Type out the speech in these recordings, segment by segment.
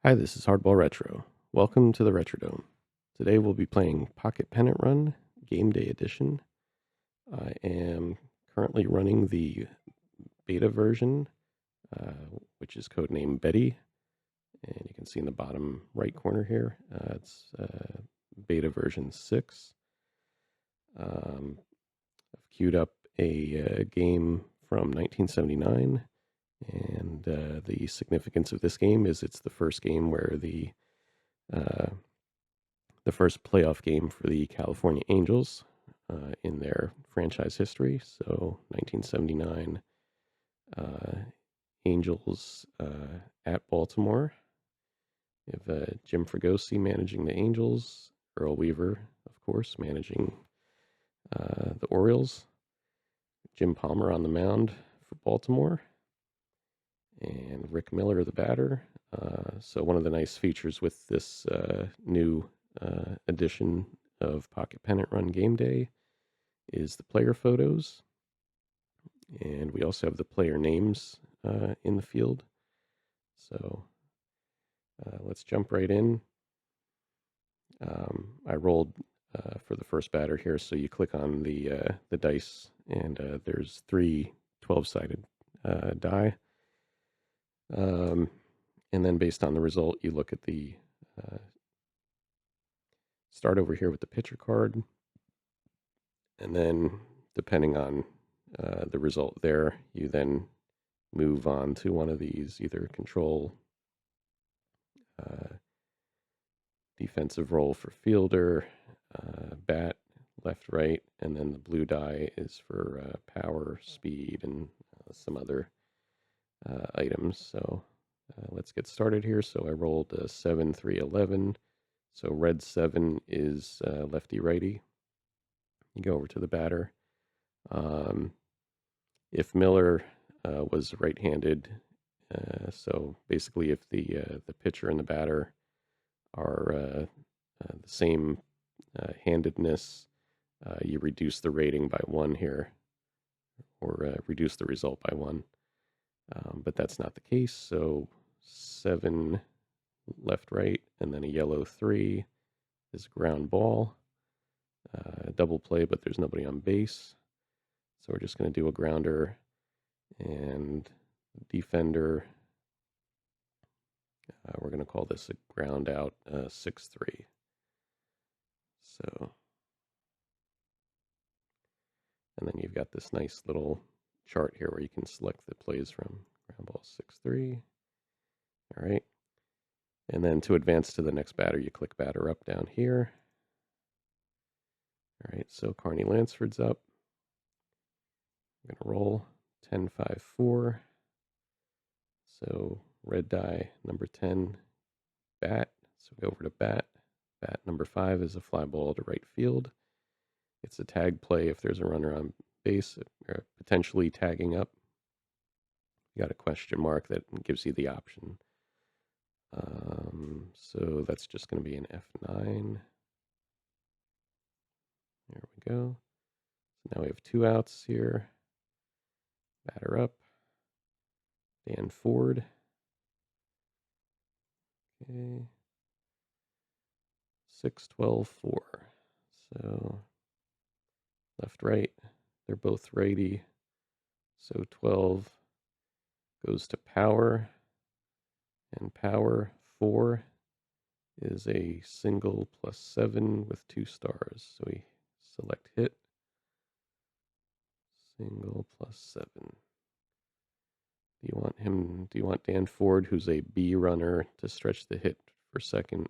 Hi, this is Hardball Retro. Welcome to the Retrodome. Today we'll be playing Pocket Pennant Run, Game Day Edition. I am currently running the beta version, which is codenamed Betty, and you can see in the bottom right corner here, it's beta version 6. I've queued up a game from 1979, and the significance of this game is it's the first game where uh, the first playoff game for the California Angels in their franchise history. So 1979 uh, Angels at Baltimore. You have Jim Fregosi managing the Angels, Earl Weaver, of course, managing the Orioles, Jim Palmer on the mound for Baltimore, and Rick Miller, the batter. So one of the nice features with this new edition of Pocket Pennant Run Game Day is the player photos, and we also have the player names in the field. So let's jump right in. I rolled for the first batter here, so you click on the dice, and there's three 12-sided die. And then based on the result, you look at the start over here with the pitcher card, and then depending on the result there, you then move on to one of these, either control, defensive role for fielder, bat, left, right, and then the blue die is for power, speed, and some other items. So let's get started here. So I rolled 7, 3, 11. So red 7 is lefty righty. You go over to the batter. If Miller was right-handed, so basically if the pitcher and the batter are the same handedness, you reduce the rating by 1 here, or reduce the result by 1. But that's not the case. So 7 left, right, and then a yellow 3 is a ground ball. Double play, but there's nobody on base. So we're just going to do a grounder and defender. We're going to call this a ground out 6-3. So, and then you've got this nice little chart here where you can select the plays from. Ground ball 6-3. All right. And then to advance to the next batter, you click batter up down here. All right, so Carney Lansford's up. I'm going to roll 10, 5, 4. So red die number 10, bat. So go over to bat. Bat number 5 is a fly ball to right field. It's a tag play if there's a runner on base, or potentially tagging up. You got a question mark that gives you the option. So that's just going to be an F9. There we go. So now we have 2 outs here. Batter up. Dan Ford. Okay. 6, 12, 4. So left, right. They're both righty. So 12 goes to power. And power 4 is a single plus 7 with 2 stars. So we select hit. Single plus 7. Do you want Dan Ford, who's a B runner, to stretch the hit for second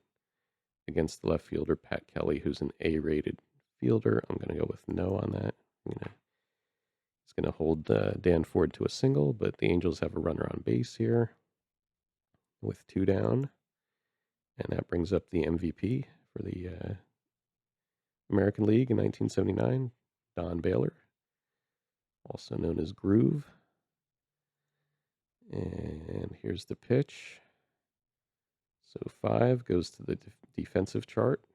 against the left fielder, Pat Kelly, who's an A-rated fielder? I'm going to go with no on that. It's going to hold Dan Ford to a single, but the Angels have a runner on base here with 2 down. And that brings up the MVP for the American League in 1979, Don Baylor, also known as Groove. And here's the pitch. So 5 goes to the defensive chart.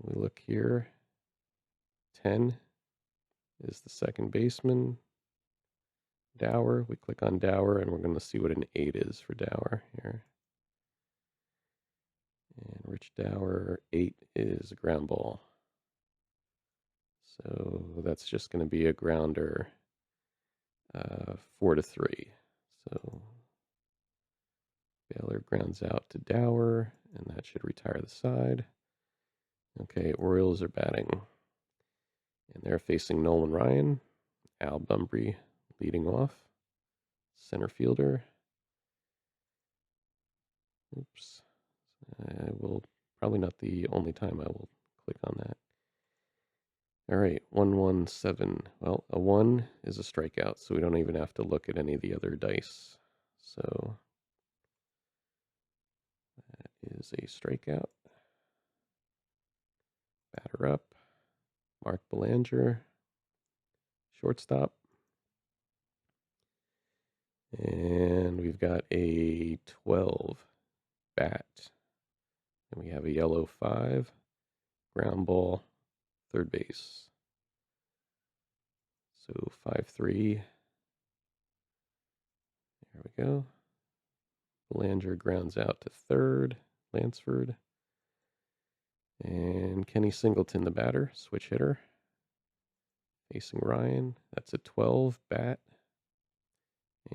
We look here. 10 is the second baseman, Dower. We click on Dower, and we're going to see what an 8 is for Dower here. And Rich Dower, 8 is a ground ball. So that's just going to be a grounder, 4-3. So Baylor grounds out to Dower, and that should retire the side. Okay, Orioles are batting, and they're facing Nolan Ryan, Al Bumbry leading off, center fielder. Oops. I will probably not the only time I will click on that. All right, 117. Well, a 1 is a strikeout, so we don't even have to look at any of the other dice. So that is a strikeout. Batter up. Mark Belanger, shortstop. And we've got a 12 bat. And we have a yellow 5, ground ball, third base. So 5-3. There we go. Belanger grounds out to third, Lansford. And Kenny Singleton, the batter, switch hitter, facing Ryan. That's a 12 bat.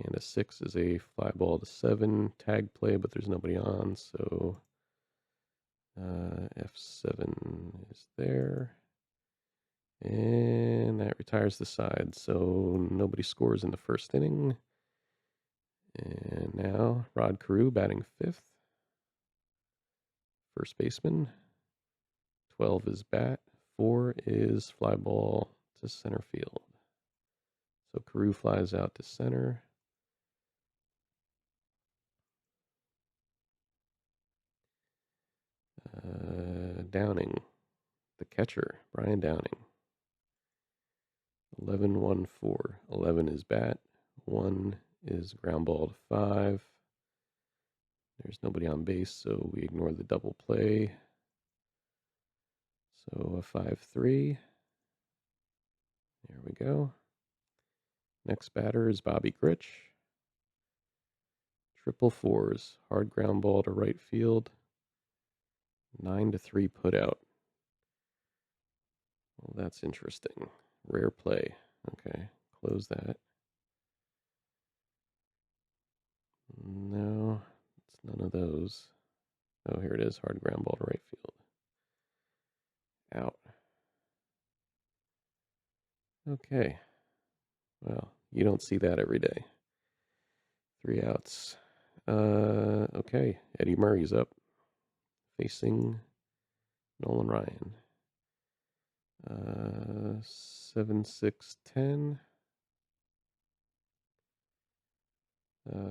And a 6 is a fly ball to 7, tag play, but there's nobody on, so F7 is there. And that retires the side, so nobody scores in the first inning. And now Rod Carew batting 5th. First baseman. 12 is bat. 4 is fly ball to center field. So Carew flies out to center. Downing, the catcher, Brian Downing. 11-1-4. 11 is bat. 1 is ground ball to 5. There's nobody on base, so we ignore the double play. So a 5-3. There we go. Next batter is Bobby Grich. Triple fours. Hard ground ball to right field. 9-3 put out. Well, that's interesting. Rare play. Okay, close that. No, it's none of those. Oh, here it is. Hard ground ball to right field. Out. Okay. Well, you don't see that every day. 3 outs. Okay. Eddie Murray's up. Facing Nolan Ryan. 7-6-10.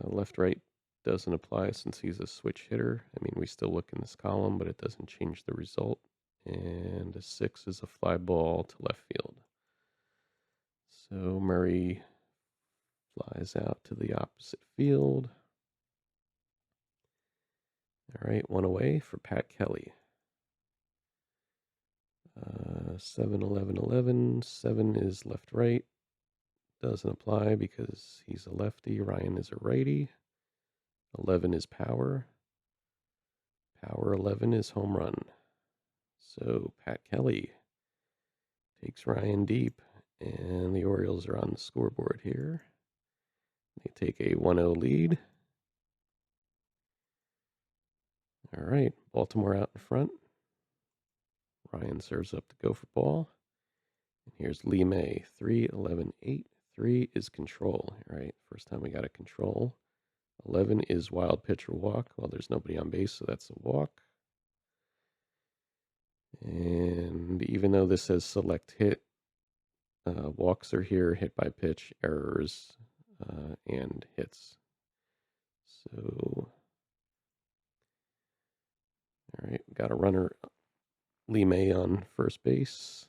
Left right doesn't apply since he's a switch hitter. I mean, we still look in this column, but it doesn't change the result. And a 6 is a fly ball to left field. So Murray flies out to the opposite field. All right, 1 away for Pat Kelly. 7-11-11. 7 is left right. Doesn't apply because he's a lefty. Ryan is a righty. 11 is power. Power 11 is home run. So Pat Kelly takes Ryan deep, and the Orioles are on the scoreboard here. They take a 1-0 lead. All right, Baltimore out in front. Ryan serves up the gopher ball. And here's Lee May, 3-11-8. 3 is control. All right, first time we got a control. 11 is wild pitch or walk. Well, there's nobody on base, so that's a walk. And even though this says select hit, walks are here, hit by pitch, errors, and hits. So, all right, we got a runner, Lee May on first base.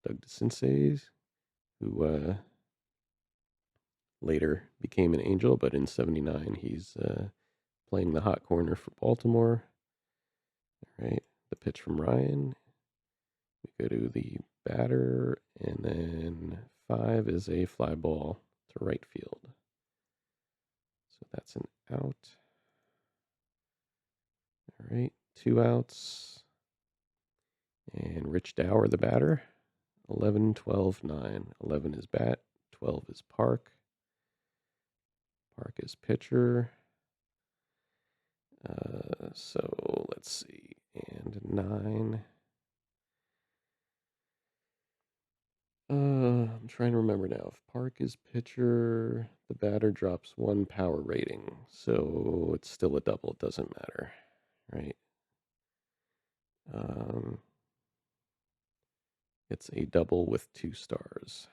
Doug DeCinces, who later became an Angel, but in '79 he's playing the hot corner for Baltimore. All right, the pitch from Ryan. We go to the batter, and then 5 is a fly ball to right field. So that's an out. All right, 2 outs. And Rich Dower, the batter. 11, 12, 9. 11 is bat, 12 is Park. Park is pitcher. So let's see. And 9. I'm trying to remember now. If Park is pitcher, the batter drops 1 power rating. So it's still a double. It doesn't matter, right? It's a double with 2 stars.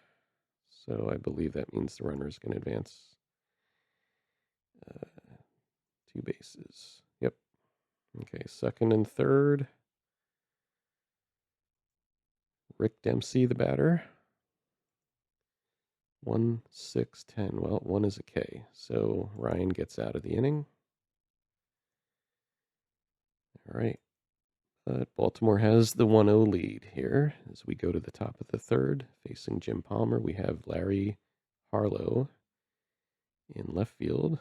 So I believe that means the runners can advance 2 bases. Yep. Okay, second and third. Rick Dempsey, the batter. 1, 6, 10. Well, 1 is a K. So Ryan gets out of the inning. All right. Baltimore has the 1-0 lead here as we go to the top of the third. Facing Jim Palmer, we have Larry Harlow in left field.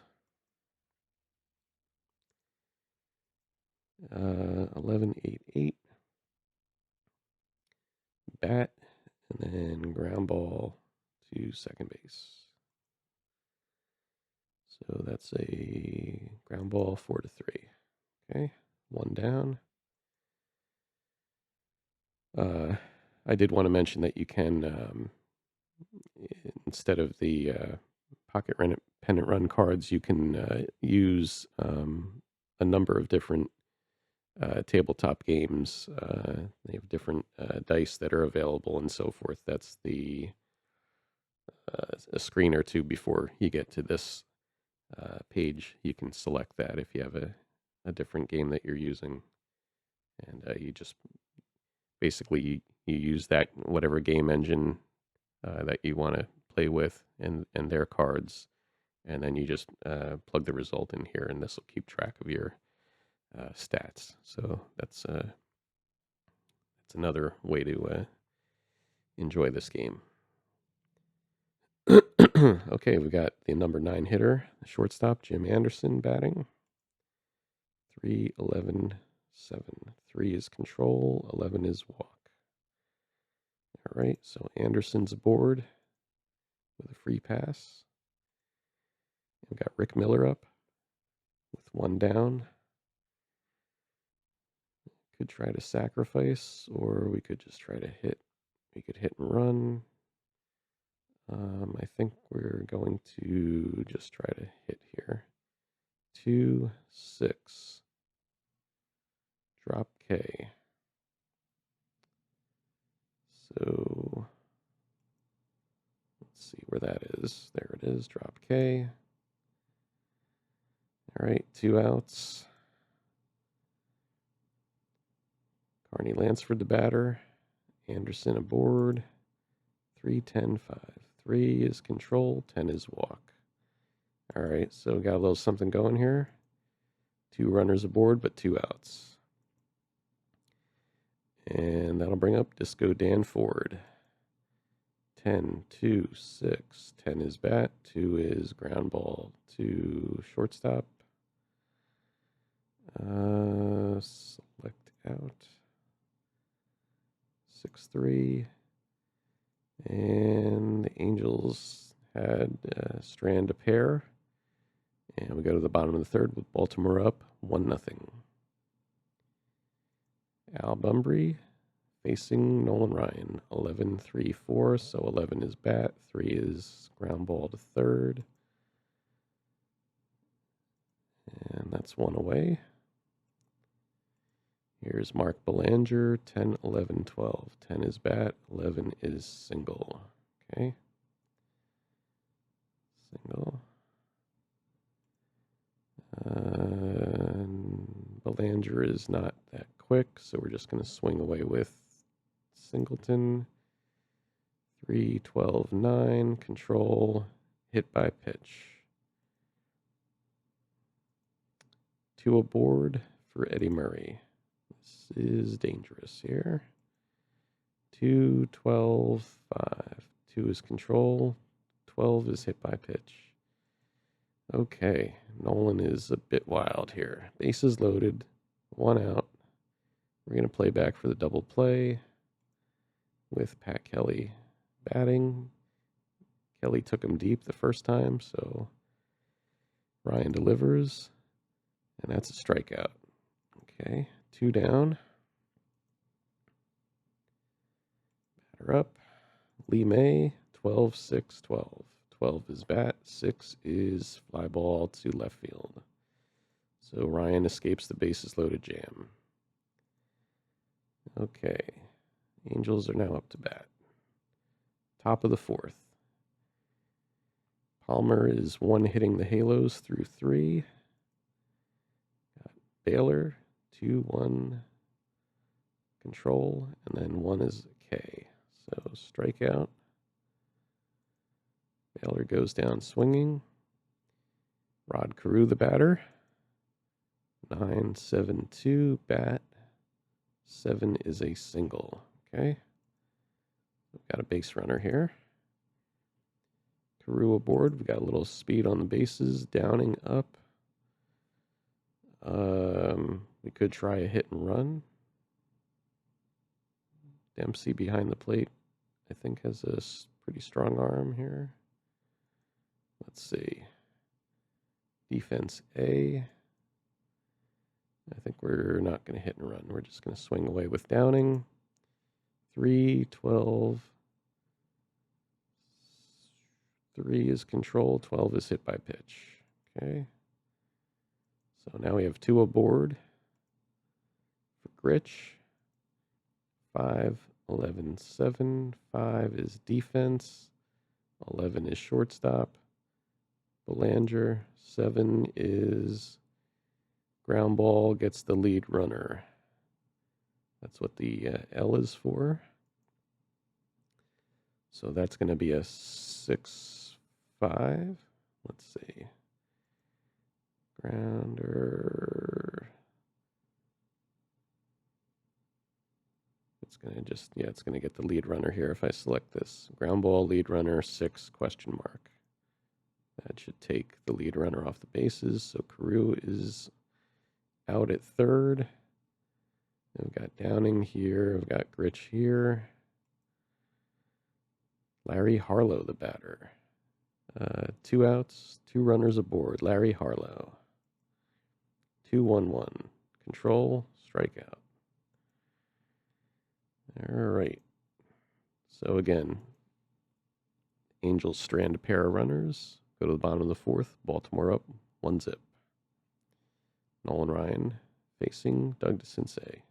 11, 8, 8. Bat, and then ground ball to second base. So that's a ground ball 4-3. Okay, 1 down. I did want to mention that you can, instead of the pennant run cards, you can use a number of different tabletop games. They have different dice that are available and so forth. That's a screen or two before you get to this page. You can select that if you have a different game that you're using, and you just basically you use that whatever game engine that you want to play with and their cards, and then you just plug the result in here, and this will keep track of your stats. So that's another way to enjoy this game. Okay, we got the number 9 hitter, the shortstop, Jim Anderson, batting. 3, 11, 7. 3 is control, 11 is walk. All right, so Anderson's aboard with a free pass. We've got Rick Miller up with 1 down. Could try to sacrifice, or we could just try to hit. We could hit and run. I think we're going to just try to hit here. 2, 6. Drop K. So let's see where that is. There it is. Drop K. All right, 2 outs. Carney Lansford, the batter. Anderson aboard. 3, 10, 5. 3 is control, 10 is walk. All right, so we got a little something going here. 2 runners aboard, but 2 outs. And that'll bring up Disco Dan Ford. 10, 2, 6. 10 is bat, 2 is ground ball to shortstop. Select out. 6, 3. And the Angels had strand a pair. And we go to the bottom of the third with Baltimore up 1-0. Al Bumbry facing Nolan Ryan. 11, 3, 4. So 11 is bat. 3 is ground ball to third. And that's 1 away. Here's Mark Belanger. 10, 11, 12. 10 is bat. 11 is single. Okay. Single. Belanger is not that quick, so we're just going to swing away with Singleton. 3, 12, 9. Control. Hit by pitch. 2 aboard for Eddie Murray. This is dangerous here. 2, 12, 5. 2 is control. 12 is hit by pitch. Okay, Nolan is a bit wild here. Bases loaded. 1 out. We're going to play back for the double play with Pat Kelly batting. Kelly took him deep the first time, so Ryan delivers, and that's a strikeout. Okay, 2 down. Batter up. Lee May, 12, 6, 12. 12 is bat, 6 is fly ball to left field. So Ryan escapes the bases loaded jam. Okay, Angels are now up to bat. Top of the 4th. Palmer is 1 hitting the halos through 3. Got Baylor, 2, 1 control, and then 1 is a K. So strikeout. Baylor goes down swinging. Rod Carew, the batter. 9-7-2 bat. 7 is a single. Okay. We've got a base runner here. Carew aboard. We got a little speed on the bases. Downing up. We could try a hit and run. Dempsey behind the plate, I think, has a pretty strong arm here. Let's see. Defense A. I think we're not going to hit and run. We're just going to swing away with Downing. 3, 12. 3 is control. 12 is hit by pitch. Okay. So now we have 2 aboard for Gritch. 5, 11, 7. 5 is defense. 11 is shortstop. Belanger. 7 is ground ball, gets the lead runner. That's what the L is for. So that's going to be a 6-5. Let's see. Grounder. It's going to just, it's going to get the lead runner here if I select this. Ground ball, lead runner, 6, question mark. That should take the lead runner off the bases. So Carew is out at third. We've got Downing here. We've got Gritch here. Larry Harlow, the batter. 2 outs, 2 runners aboard. Larry Harlow. 2-1-1. Control, strikeout. All right. So again, Angels strand a pair of runners. Go to the bottom of the 4th. Baltimore up 1-0. Nolan Ryan facing Doug DeCinces.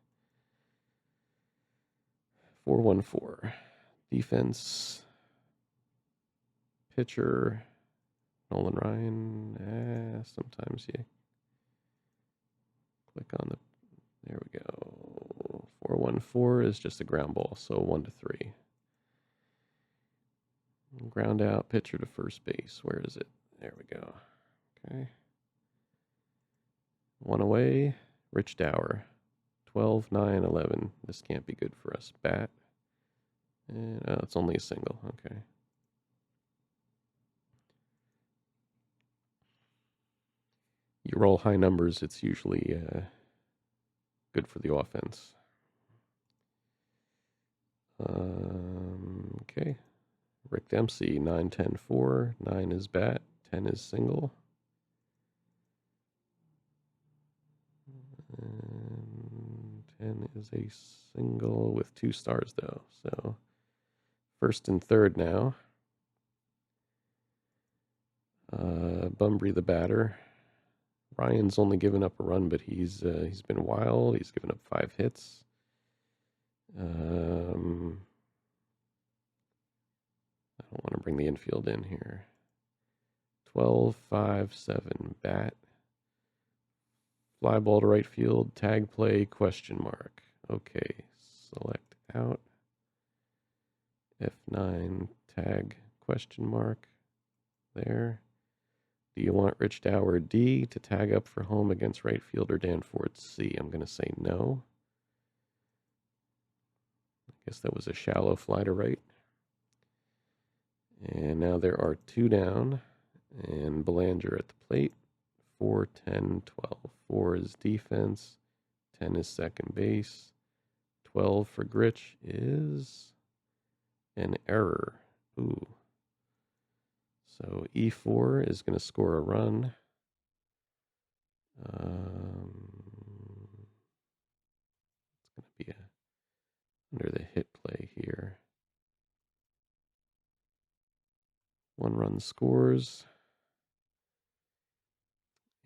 4-1-4. Defense. Pitcher. Nolan Ryan. Sometimes you click on the. There we go. 4-1-4 is just a ground ball, so 1-3. Ground out, pitcher to first base. Where is it? There we go. Okay. 1 away. Rich Dower. 12, 9, 11. This can't be good for us. Bat. And it's only a single. Okay. You roll high numbers, it's usually good for the offense. Okay. Rick Dempsey, 9-10-4. 9 is bat. 10 is single. And 10 is a single with 2 stars, though. So first and third now. Bunbury, the batter. Ryan's only given up a run, but he's been wild. He's given up 5 hits. I don't want to bring the infield in here. 12, 5, 7, bat. Fly ball to right field, tag play, question mark. Okay, select out. F9, tag, question mark. There. Do you want Rich Dower D to tag up for home against right fielder Dan Ford C? I'm going to say no. I guess that was a shallow fly to right. And now there are 2 down. And Belanger at the plate. 4, 10, 12. 4 is defense. 10 is second base. 12 for Gritch is an error. Ooh. So E4 is going to score a run. It's going to be under the hit play here. 1 run scores.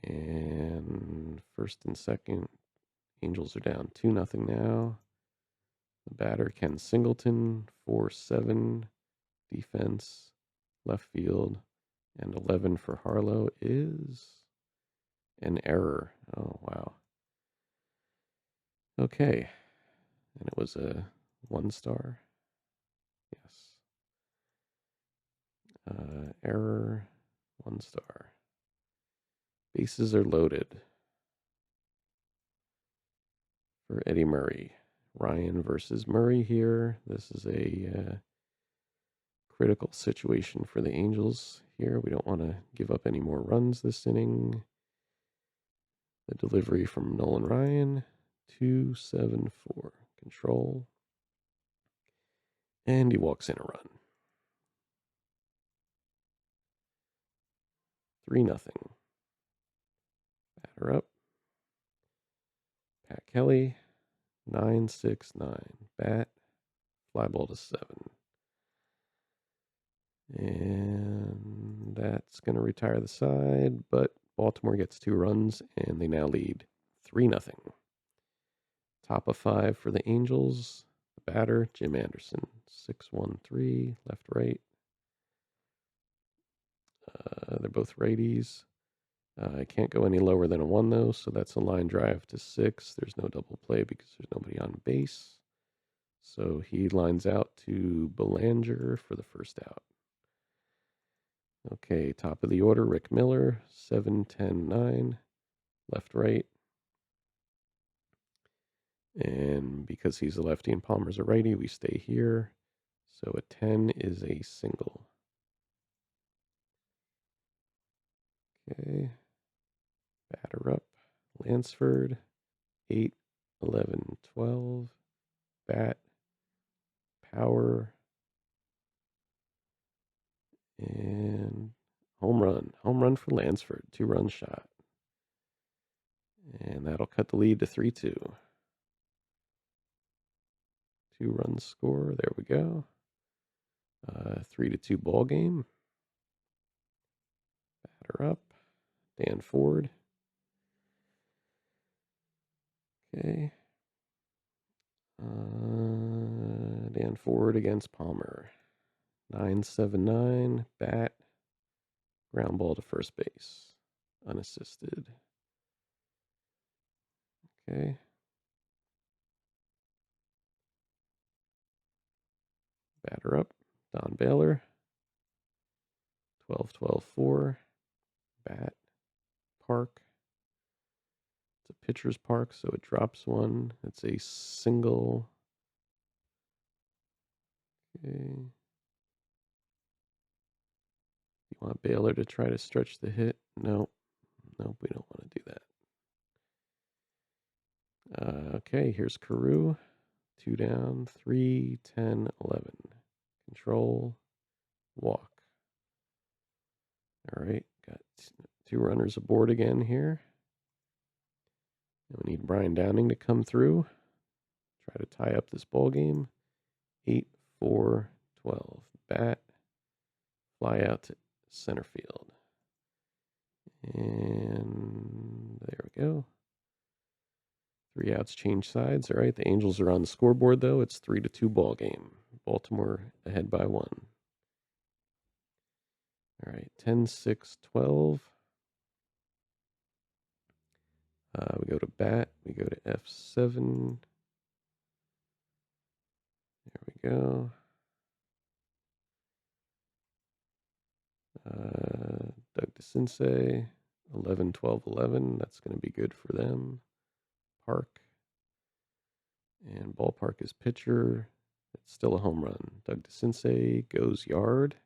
And first and second, Angels are down 2-0 now. The batter, Ken Singleton, 4-7. Defense, left field, and 11 for Harlow is an error. Oh, wow. Okay. And it was a 1-star. Yes. Error, 1-star. Bases are loaded for Eddie Murray. Ryan versus Murray here. This is a critical situation for the Angels here. We don't want to give up any more runs this inning. The delivery from Nolan Ryan, 2-7-4. Control. And he walks in a run. 3-0. Batter up. Pat Kelly, 9-6-9. Bat, fly ball to 7. And that's going to retire the side, but Baltimore gets 2 runs, and they now lead 3-0. Top of 5 for the Angels. The batter, Jim Anderson, 6-1-3, left, right. They're both righties. I can't go any lower than a 1, though, so that's a line drive to 6. There's no double play because there's nobody on base. So he lines out to Belanger for the first out. Okay, top of the order, Rick Miller, 7-10-9, left, right. And because he's a lefty and Palmer's a righty, we stay here. So a 10 is a single. Okay. Batter up. Lansford. 8-11-12. Bat. Power. And home run. Home run for Lansford. 2-run shot. And that'll cut the lead to 3-2. 2-run score. There we go. 3-2 ball game. Batter up. Dan Ford. Okay. Dan Ford against Palmer. 9-7-9. Bat. Ground ball to first base. Unassisted. Okay. Batter up. Don Baylor. 12-12-4. Bat. Park. It's a pitcher's park, so it drops 1. It's a single. Okay. You want Baylor to try to stretch the hit? Nope. Nope, we don't want to do that. Okay, here's Carew. 2 down, 3-10-11. Control. Walk. All right, got 2 runners aboard again here. And we need Brian Downing to come through. Try to tie up this ball game. 8-4-12. Bat. Fly out to center field. And there we go. 3 outs, change sides. All right, the Angels are on the scoreboard, though. It's 3-2 ball game. Baltimore ahead by 1. All right, 10-6-12. We go to bat. We go to F7. There we go. Doug DeCinces, 11-12-11. That's going to be good for them. Park. And ballpark is pitcher. It's still a home run. Doug DeCinces goes yard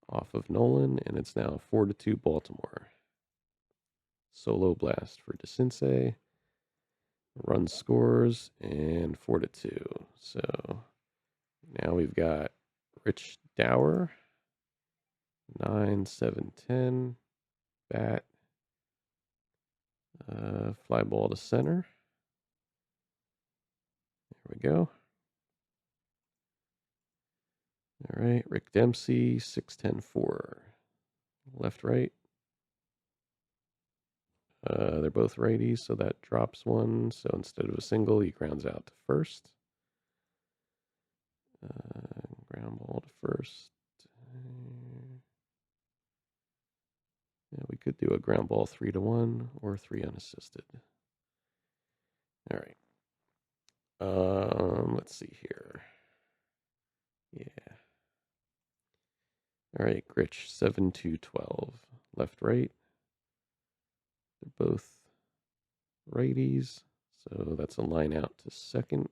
off of Nolan, and it's now 4-2 Baltimore. Solo blast for DeCinces. Run scores and 4-2. So now we've got Rich Dower, 9-7-10, bat, fly ball to center. There we go. All right, Rick Dempsey, 6-10-4. Left, right. They're both righties, so that drops one. So instead of a single, he grounds out to first. Ground ball to first. Yeah, we could do a ground ball 3-1 or 3 unassisted. All right. Let's see here. Yeah. All right, Gritch, 7-2-12. Left, right. They're both righties, so that's a line out to second.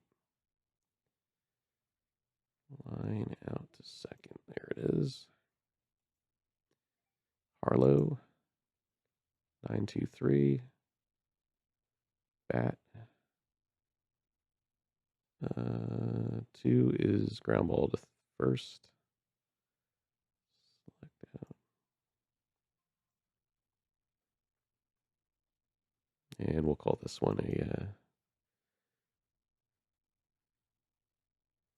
Line out to second. There it is. Harlow, 9-2-3. Bat. 2 is ground ball to first. Select out. And we'll call this one a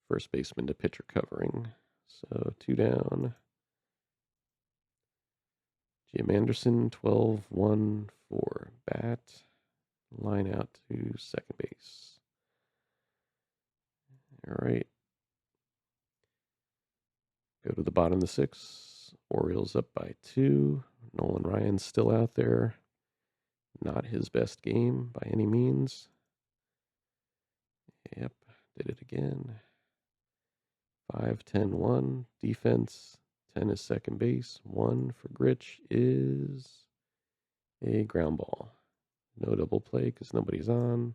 first baseman to pitcher covering. So 2 down. Jim Anderson, 12-1-4. Bat. Line out to second base. All right. Go to the bottom of the 6. Orioles up by 2. Nolan Ryan's still out there. Not his best game by any means. Yep, did it again. 5-10-1. Defense. 10 is second base. 1 for Gritch is a ground ball. No double play because nobody's on.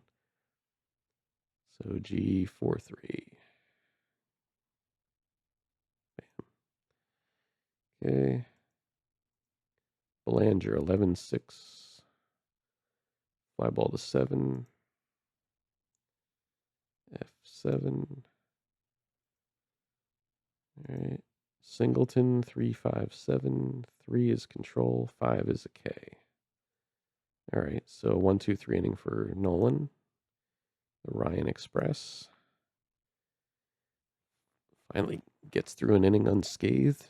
So G4-3. Okay. Belanger, 11-6. Fly ball to 7. F7. All right. Singleton, 3-5-7. 3 is control. 5 is a K. All right. So 1-2-3 inning for Nolan. The Ryan Express finally gets through an inning unscathed.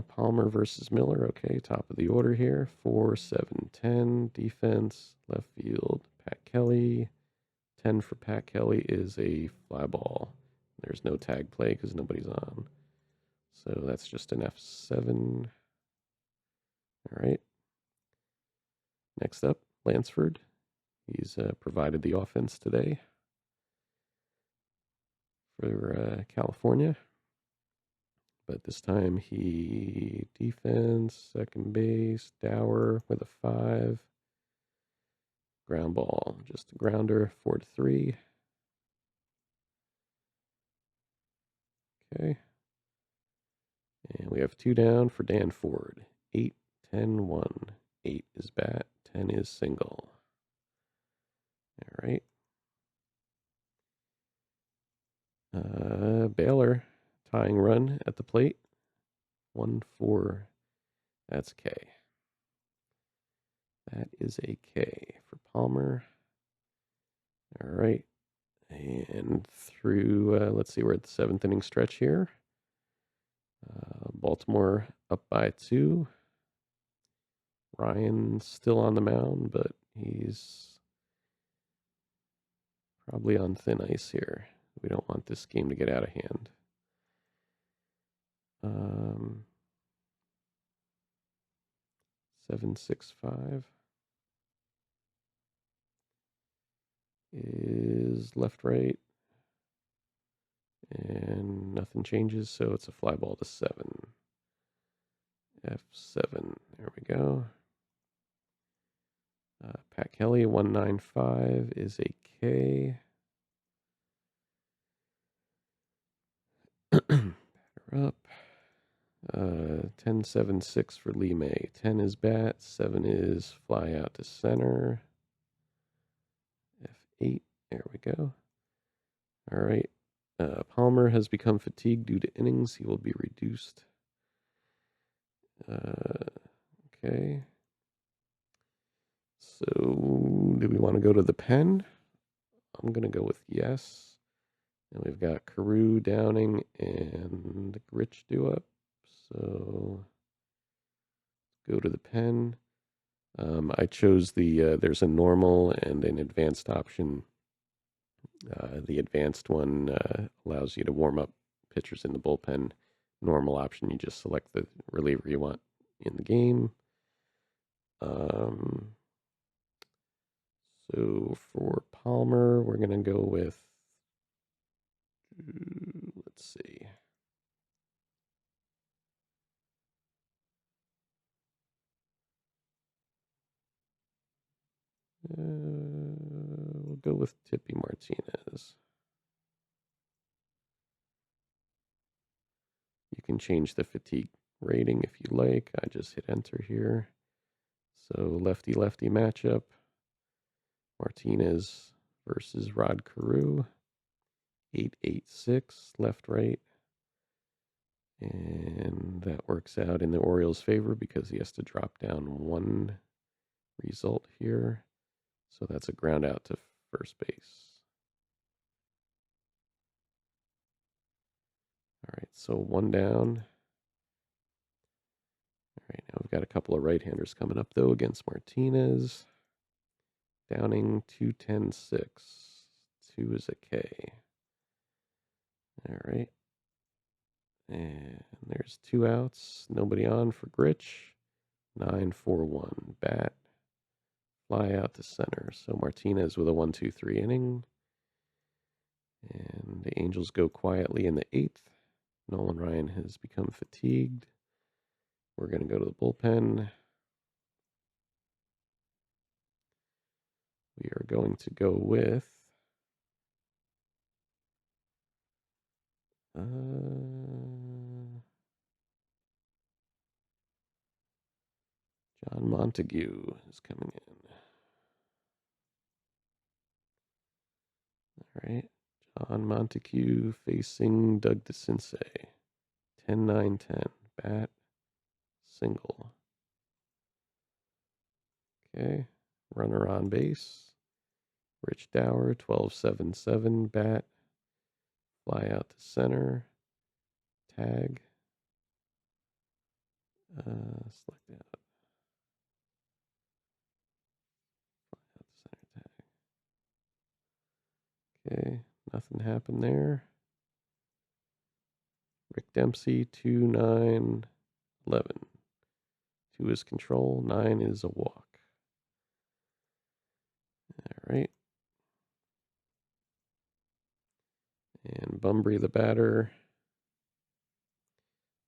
Palmer versus Miller. Okay, top of the order here. 4-7-10. Defense, left field. Pat Kelly. 10 for Pat Kelly is a fly ball. There's no tag play because nobody's on. So that's just an F7. All right. Next up, Lansford. He's provided the offense today for California. But this time he defense, second base, Dower with a 5. Ground ball, just a grounder, 4-3. Okay. And we have 2 down for Dan Ford. 8-10-1. 8 is bat, 10 is single. All right. Baylor tying run at the plate. 1-4. That's K. That is a K for Palmer. All right. And through, let's see, we're at the 7th inning stretch here. Baltimore up by 2. Ryan's still on the mound, but he's probably on thin ice here. We don't want this game to get out of hand. 7-6-5 is left, right, and nothing changes, so it's a fly ball to 7. F7, there we go. Pat Kelly, 195 is a K. Batter up. 10, 7, 6 for Lee May. 10 is bat, 7 is fly out to center. F8, there we go. All right. Palmer has become fatigued due to innings. He will be reduced. Okay. So, do we want to go to the pen? I'm going to go with yes. And we've got Carew, Downing, and Rich due up. So, go to the pen. I chose there's a normal and an advanced option. The advanced one allows you to warm up pitchers in the bullpen. Normal option, you just select the reliever you want in the game. So for Palmer, we're going to go with, let's see. We'll go with Tippy Martinez. You can change the fatigue rating if you like. I just hit enter here. So lefty-lefty matchup. Martinez versus Rod Carew. 8-8-6, left-right. And that works out in the Orioles' favor because he has to drop down one result here. So that's a ground out to first base. All right, so one down. All right, now we've got a couple of right-handers coming up, though, against Martinez. Downing 2-10-6. 2 is a K. All right. And there's 2 outs. Nobody on for Gritch. 9-4-1. Bat. Fly out to center. So Martinez with a 1-2-3 inning. And the Angels go quietly in the 8th. Nolan Ryan has become fatigued. We're going to go to the bullpen. We are going to go with John Montague is coming in. All right. John Montague facing Doug DeCinces. 10-9-10. Bat. Single. Okay. Runner on base. Rich Dower. 12-7-7. Bat. Fly out to center. Tag. Select out. Fly out to center tag. Okay. Nothing happened there. Rick Dempsey, 2-9-11. 2 is control, 9 is a walk. All right. And Bumbry the batter,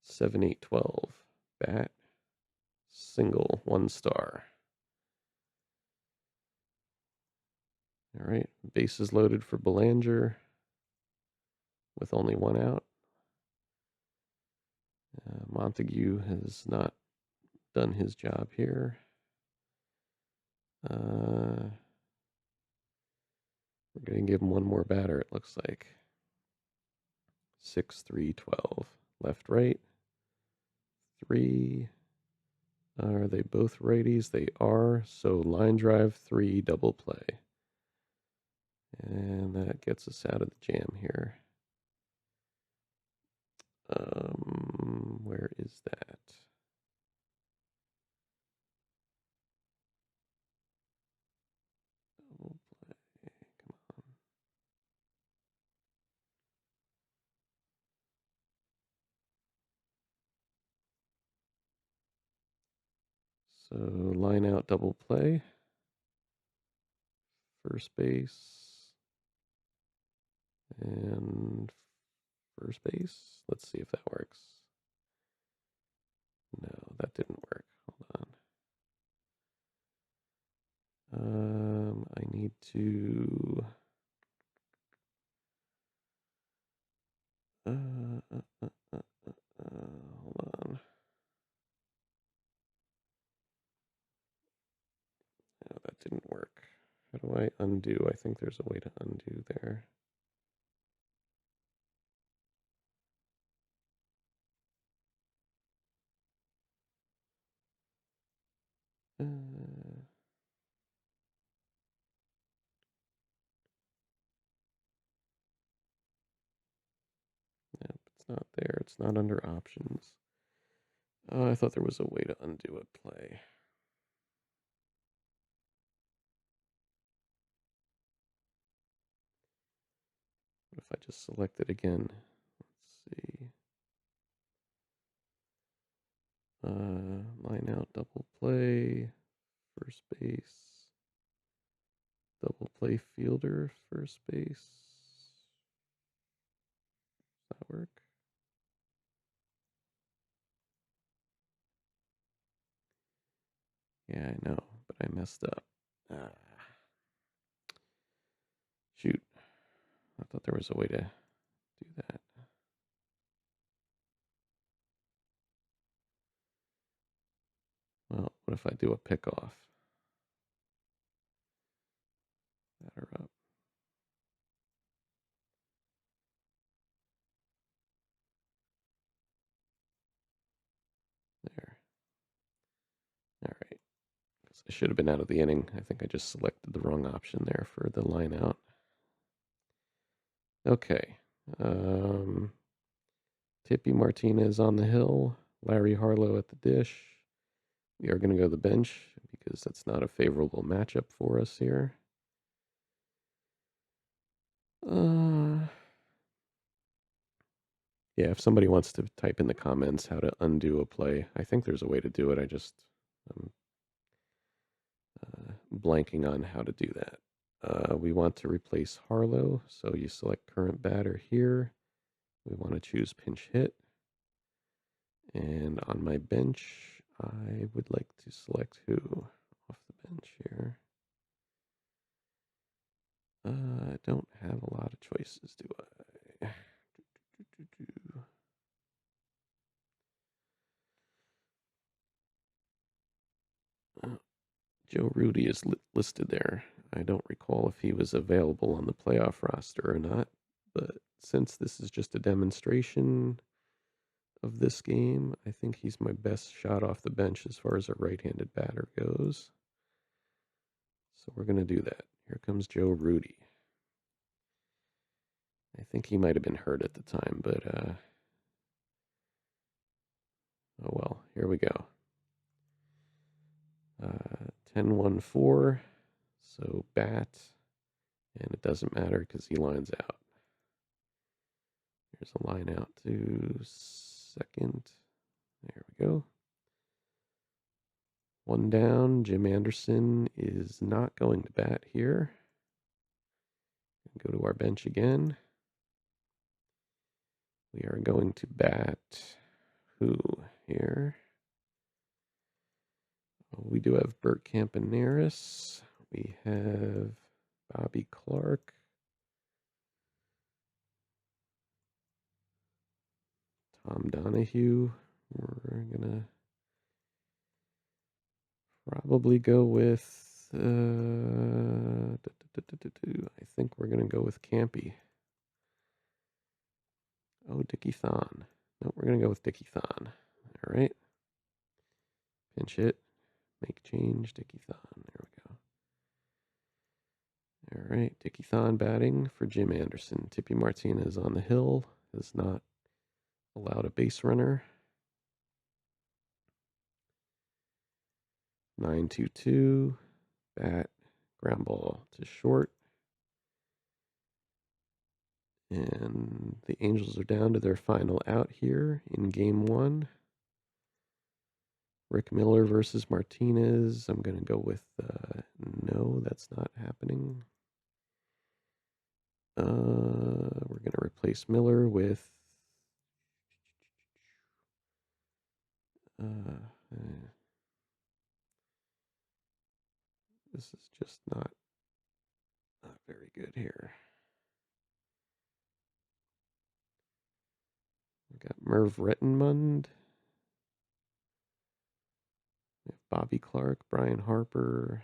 7-8-12. Bat, single, 1 star. All right. Bases loaded for Belanger with only 1 out. Montague has not done his job here. We're going to give him one more batter, it looks like. 6-3-12. Left, right. 3. Are they both righties? They are. So line drive, 3, double play. And that gets us out of the jam here. Where is that? Double play. Come on. So line out, double play. First base. And first base. Let's see if that works. No, that didn't work. Hold on. I need to. Hold on. undo. I think there's a way to undo there. Nope, it's not there. It's not under options. Oh, I thought there was a way to undo a play. What if I just select it again? Let's see. Line out, double play, first base, double play fielder, first base. Does that work? Yeah, I know, but I messed up. Ah, shoot. I thought there was a way to do that. Well, what if I do a pickoff? Batter up. There. All right. I should have been out of the inning. I think I just selected the wrong option there for the line out. Okay. Tippy Martinez on the hill. Larry Harlow at the dish. We are going to go to the bench because that's not a favorable matchup for us here. Yeah, if somebody wants to type in the comments how to undo a play, I think there's a way to do it. I'm blanking on how to do that. We want to replace Harlow, so you select current batter here. We want to choose pinch hit. And on my bench, I would like to select who off the bench here. I don't have a lot of choices, do I? Joe Rudy is listed there. I don't recall if he was available on the playoff roster or not, but since this is just a demonstration of this game, I think he's my best shot off the bench as far as a right-handed batter goes. So we're going to do that. Here comes Joe Rudy. I think he might have been hurt at the time, but oh well, here we go. 10-1-4, so bat, and it doesn't matter because he lines out. Here's a line out to second. There we go. One down. Jim Anderson is not going to bat here. Go to our bench again. We are going to bat who here? We do have Bert Campaneris. We have Bobby Clark. Tom Donahue. We're going to probably go with, I think we're going to go with Campy. Oh, Dickie Thon. No, we're going to go with Dickie Thon. All right. Pinch hit. Make change. Dickie Thon. There we go. All right. Dickie Thon batting for Jim Anderson. Tippy Martinez on the hill. Has not allowed a base runner. 9-2-2. Bat. Ground ball to short. And the Angels are down to their final out here in game one. Rick Miller versus Martinez. I'm going to go with no, that's not happening. We're going to replace Miller with this is just not very good here. We got Merv Rettenmund. We have Bobby Clark, Brian Harper.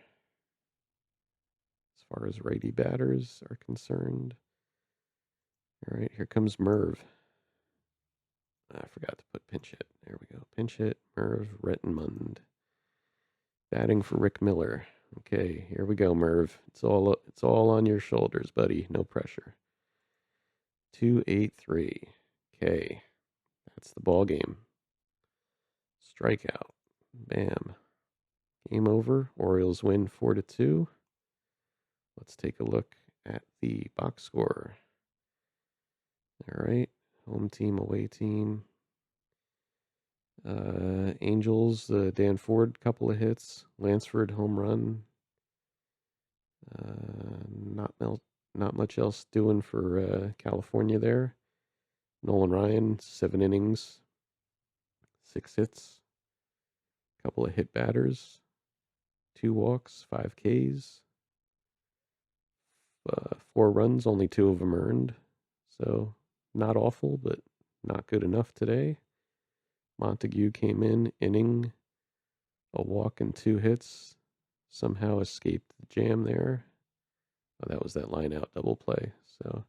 As far as righty batters are concerned. All right, here comes Merv. I forgot to put pinch hit. There we go. Pinch hit, Merv Rettenmund. Batting for Rick Miller. Okay, here we go, Merv. It's all on your shoulders, buddy. No pressure. 2-8-3. Okay, that's the ball game. Strikeout. Bam. Game over. Orioles win 4-2. Let's take a look at the box score. All right, home team, away team. Angels, Dan Ford, couple of hits. Lansford, home run. Not not much else doing for California there. Nolan Ryan, 7 innings, 6 hits, couple of hit batters, 2 walks, 5 Ks, 4 runs, only 2 of them earned. So not awful, but not good enough today. Montague came in, inning, a walk and 2 hits, somehow escaped the jam there. Oh, that was that line out double play. So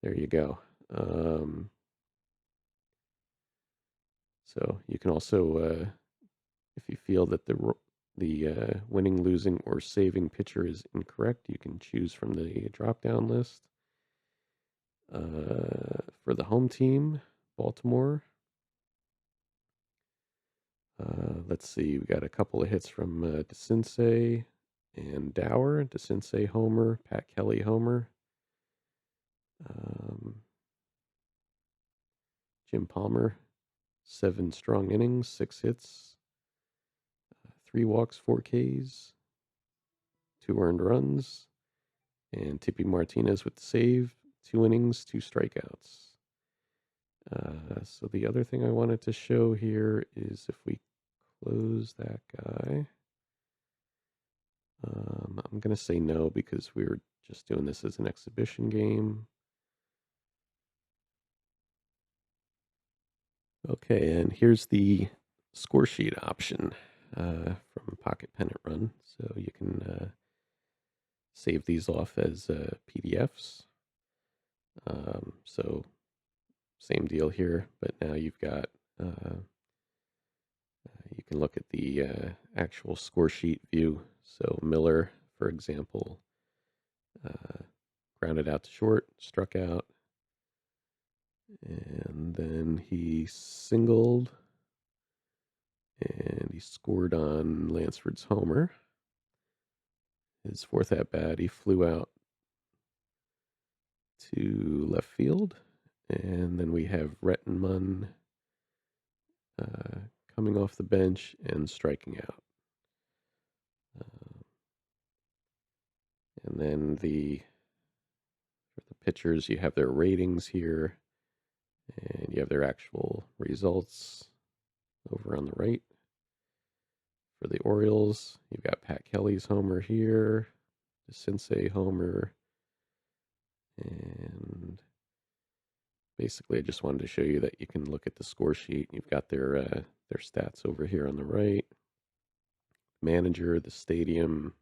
there you go. So you can also, if you feel that the winning, losing, or saving pitcher is incorrect, you can choose from the drop-down list. For the home team, Baltimore. Let's see, we got a couple of hits from DeCinces and Dower. DeCinces homer, Pat Kelly homer. Jim Palmer, 7 strong innings, 6 hits, 3 walks, 4 Ks, 2 earned runs. And Tippy Martinez with the save, 2 innings, 2 strikeouts. So the other thing I wanted to show here is if we close that guy. I'm going to say no because we were just doing this as an exhibition game. Okay, and here's the score sheet option from Pocket Pennant Run. So you can save these off as PDFs. So same deal here, but now you've got, you can look at the actual score sheet view. So Miller, for example, grounded out to short, struck out, and then he singled, and he scored on Lansford's homer. His 4th at bat, he flew out to left field, and then we have Rettenmund coming off the bench and striking out. And then for the pitchers, you have their ratings here, and you have their actual results over on the right. For the Orioles, you've got Pat Kelly's homer here, the Sensei homer, and basically I just wanted to show you that you can look at the score sheet. You've got their stats over here on the right, manager, the stadium,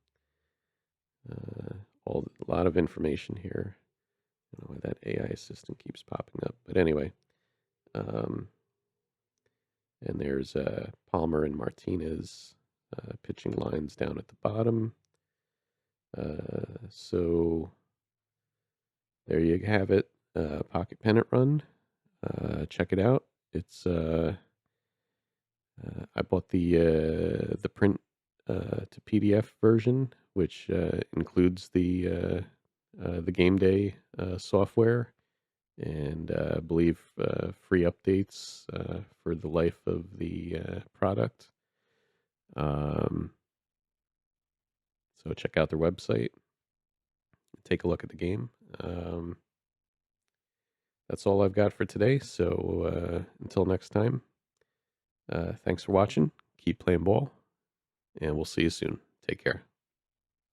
a lot of information here. I don't know why that AI assistant keeps popping up, but anyway. And there's Palmer and Martinez pitching lines down at the bottom. So there you have it. Pocket Pennant Run. Check it out. It's I bought the print to PDF version, which includes the game day software, and I believe free updates for the life of the product. So check out their website. Take a look at the game. That's all I've got for today. So until next time, thanks for watching. Keep playing ball, and we'll see you soon. Take care.